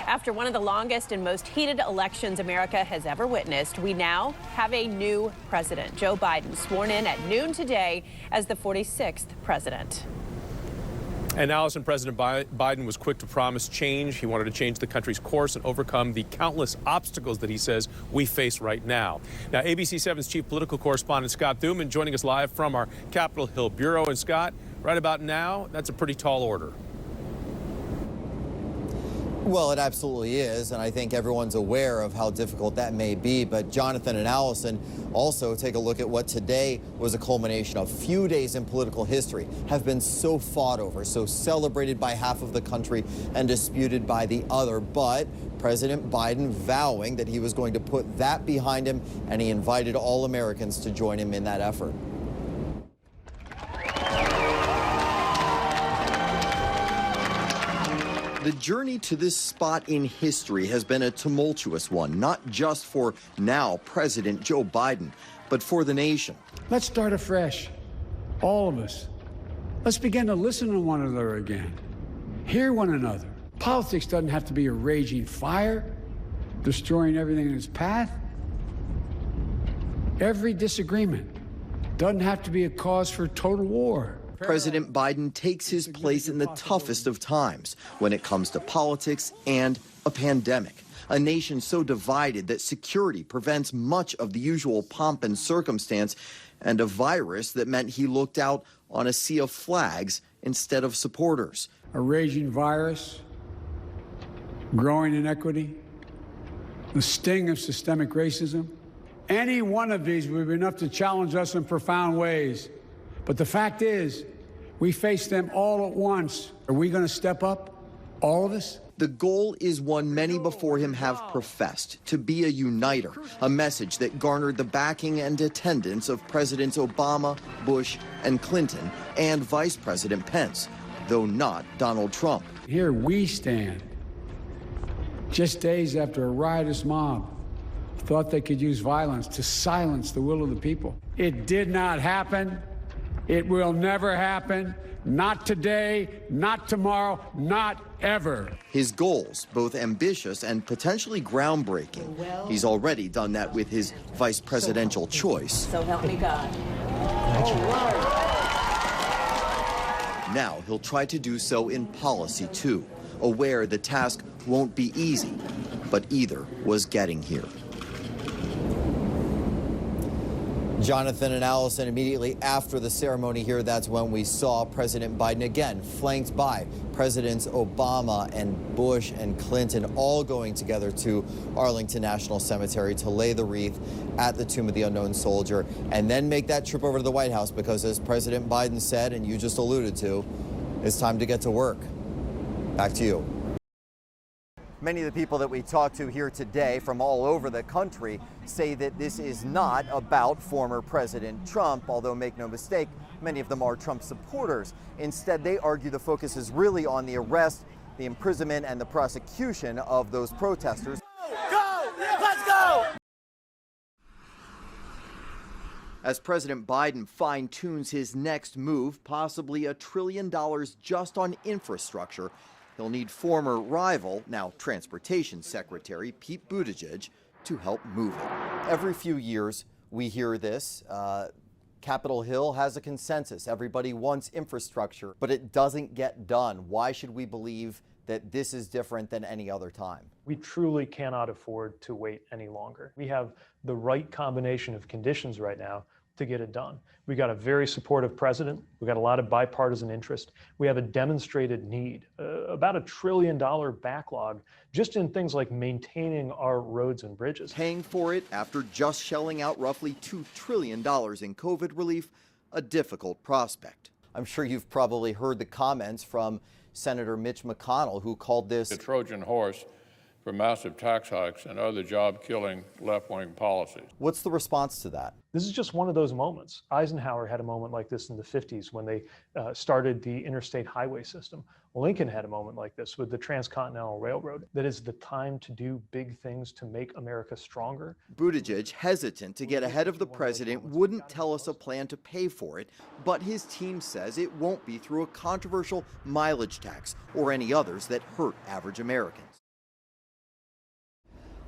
After one of the longest and most heated elections America has ever witnessed, we now have a new president. Joe Biden sworn in at noon today as the 46th president. And Allison, President Biden was quick to promise change. He wanted to change the country's course and overcome the countless obstacles that he says we face right now. Now, ABC 7's chief political correspondent Scott Thuman joining us live from our Capitol Hill bureau. And Scott, right about now, that's a pretty tall order. Well, it absolutely is, and I think everyone's aware of how difficult that may be. But Jonathan and Allison, also take a look at what today was a culmination of few days in political history, have been so fought over, so celebrated by half of the country and disputed by the other. But President Biden vowing that he was going to put that behind him, and he invited all Americans to join him in that effort. The journey to this spot in history has been a tumultuous one, not just for now President Joe Biden, but for the nation. Let's start afresh, all of us. Let's begin to listen to one another again, hear one another. Politics doesn't have to be a raging fire, destroying everything in its path. Every disagreement doesn't have to be a cause for total war. President Biden takes his place in the toughest of times when it comes to politics and a pandemic. A nation so divided that security prevents much of the usual pomp and circumstance, and a virus that meant he looked out on a sea of flags instead of supporters. A raging virus, growing inequity, the sting of systemic racism. Any one of these would be enough to challenge us in profound ways. But the fact is, we face them all at once. Are we going to step up, all of us? The goal is one many before him have professed, to be a uniter, a message that garnered the backing and attendance of Presidents Obama, Bush, and Clinton, and Vice President Pence, though not Donald Trump. Here we stand, just days after a riotous mob thought they could use violence to silence the will of the people. It did not happen. It will never happen. Not today, not tomorrow, not ever. His goals, both ambitious and potentially groundbreaking. He's already done that with his vice presidential choice. So help me God. Now he'll try to do so in policy too, aware the task won't be easy, but either was getting here. Jonathan and Allison, immediately after the ceremony here, that's when we saw President Biden again, flanked by Presidents Obama and Bush and Clinton, all going together to Arlington National Cemetery to lay the wreath at the Tomb of the Unknown Soldier, and then make that trip over to the White House because, as President Biden said, and you just alluded to, it's time to get to work. Back to you. Many of the people that we talked to here today from all over the country say that this is not about former President Trump, although make no mistake, many of them are Trump supporters. Instead, they argue the focus is really on the arrest, the imprisonment, and the prosecution of those protesters. Go! Let's go! As President Biden fine-tunes his next move, possibly $1 trillion just on infrastructure, he'll need former rival, now Transportation Secretary Pete Buttigieg, to help move it. Every few years, we hear this. Capitol Hill has a consensus. Everybody wants infrastructure, but it doesn't get done. Why should we believe that this is different than any other time? We truly cannot afford to wait any longer. We have the right combination of conditions right now to get it done. We got a very supportive president. We got a lot of bipartisan interest. We have a demonstrated need, about $1 trillion backlog, just in things like maintaining our roads and bridges. Paying for it after just shelling out roughly $2 trillion in COVID relief, a difficult prospect. I'm sure you've probably heard the comments from Senator Mitch McConnell, who called this the Trojan horse for massive tax hikes and other job-killing left-wing policies. What's the response to that? This is just one of those moments. Eisenhower had a moment like this in the 50s when they started the interstate highway system. Lincoln had a moment like this with the Transcontinental Railroad. That is the time to do big things to make America stronger. Buttigieg, hesitant to get ahead of the president, wouldn't tell us a plan to pay for it, but his team says it won't be through a controversial mileage tax or any others that hurt average Americans.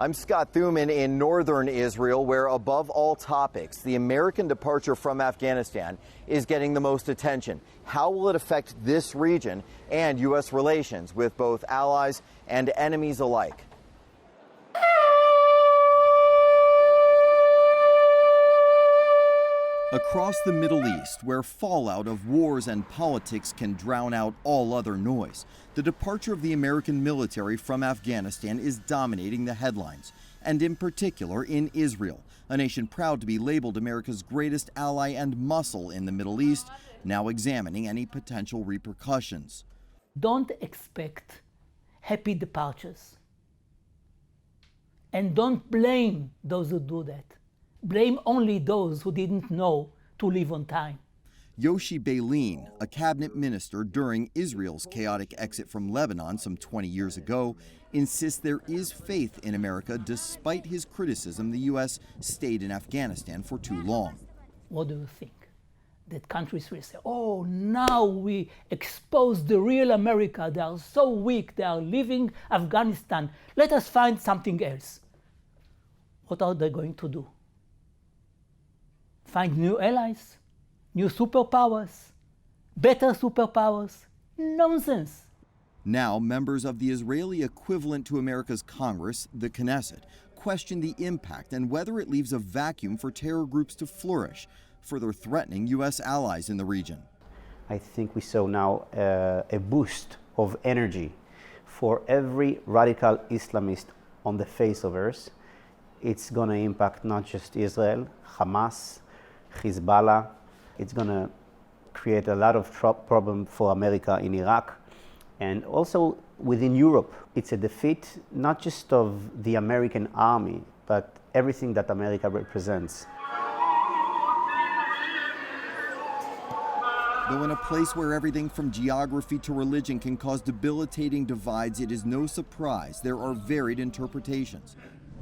I'm Scott Thuman in northern Israel, where above all topics, the American departure from Afghanistan is getting the most attention. How will it affect this region and U.S. relations with both allies and enemies alike? Across the Middle East, where fallout of wars and politics can drown out all other noise, the departure of the American military from Afghanistan is dominating the headlines, and in particular in Israel, a nation proud to be labeled America's greatest ally and muscle in the Middle East, now examining any potential repercussions. Don't expect happy departures. And don't blame those who do that. Blame only those who didn't know to leave on time. Yoshi Beilin, a cabinet minister during Israel's chaotic exit from Lebanon some 20 years ago, insists there is faith in America despite his criticism the U.S. stayed in Afghanistan for too long. What do you think? That countries will say, oh, now we expose the real America. They are so weak. They are leaving Afghanistan. Let us find something else. What are they going to do? Find new allies, new superpowers, better superpowers? Nonsense. Now, members of the Israeli equivalent to America's Congress, the Knesset, question the impact and whether it leaves a vacuum for terror groups to flourish, further threatening U.S. allies in the region. I think we saw now a boost of energy for every radical Islamist on the face of earth. It's going to impact not just Israel, Hamas, Hezbollah. It's going to create a lot of problem for America in Iraq. And also within Europe, it's a defeat not just of the American army, but everything that America represents. Though in a place where everything from geography to religion can cause debilitating divides, it is no surprise there are varied interpretations.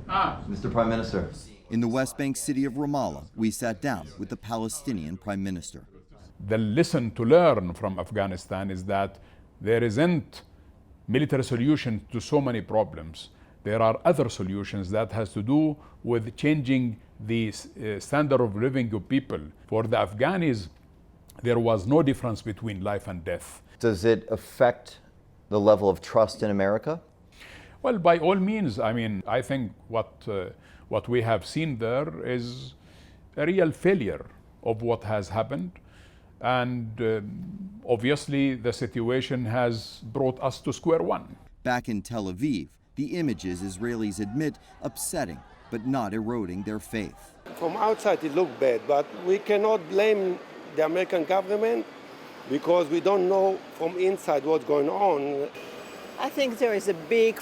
Mr. Prime Minister. In the West Bank city of Ramallah, we sat down with the Palestinian Prime Minister. The lesson to learn from Afghanistan is that there isn't military solution to so many problems. There are other solutions that has to do with changing the standard of living of people. For the Afghanis, there was no difference between life and death. Does it affect the level of trust in America? Well, by all means. I mean, I think what we have seen there is a real failure of what has happened. And obviously, the situation has brought us to square one. Back in Tel Aviv, the images Israelis admit upsetting, but not eroding their faith. From outside, it looked bad, but we cannot blame the American government because we don't know from inside what's going on. I think there is a big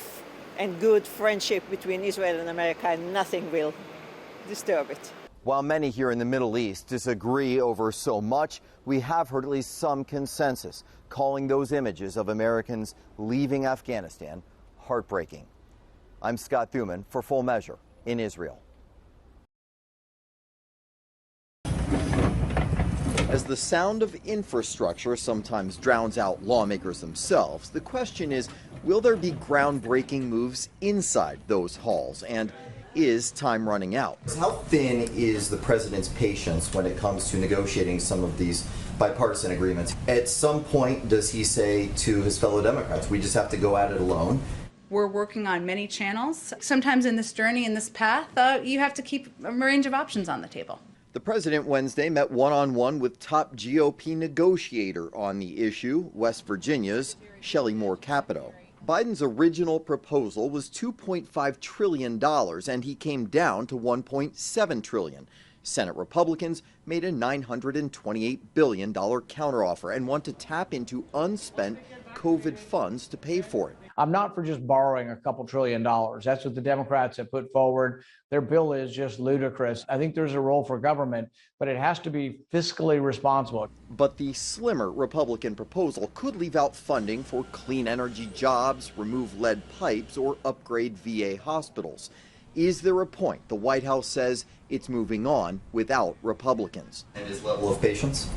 and good friendship between Israel and America, and nothing will disturb it. While many here in the Middle East disagree over so much, we have heard at least some consensus, calling those images of Americans leaving Afghanistan heartbreaking. I'm Scott Thuman for Full Measure in Israel. As the sound of infrastructure sometimes drowns out lawmakers themselves, the question is, will there be groundbreaking moves inside those halls? And is time running out? How thin is the president's patience when it comes to negotiating some of these bipartisan agreements? At some point, does he say to his fellow Democrats, we just have to go at it alone? We're working on many channels. Sometimes in this journey, in this path, you have to keep a range of options on the table. The president Wednesday met one-on-one with top GOP negotiator on the issue, West Virginia's Shelley Moore Capito. Biden's original proposal was $2.5 trillion, and he came down to $1.7 trillion. Senate Republicans made a $928 billion counteroffer and want to tap into unspent COVID funds to pay for it. I'm not for just borrowing a couple $1 trillion. That's what the Democrats have put forward. Their bill is just ludicrous. I think there's a role for government, but it has to be fiscally responsible. But the slimmer Republican proposal could leave out funding for clean energy jobs, remove lead pipes, or upgrade VA hospitals. Is there a point the White House says it's moving on without Republicans? And his level of patience?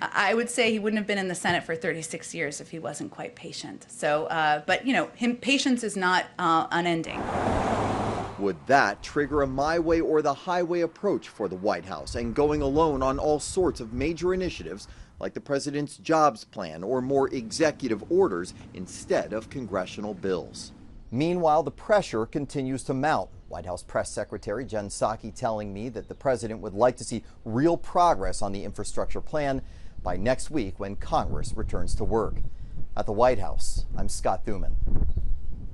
I would say he wouldn't have been in the Senate for 36 years if he wasn't quite patient. So, but you know, patience is not unending. Would that trigger a my way or the highway approach for the White House and going alone on all sorts of major initiatives like the president's jobs plan or more executive orders instead of congressional bills? Meanwhile, the pressure continues to mount. White House Press Secretary Jen Psaki telling me that the president would like to see real progress on the infrastructure plan by next week when Congress returns to work. At the White House, I'm Scott Thuman.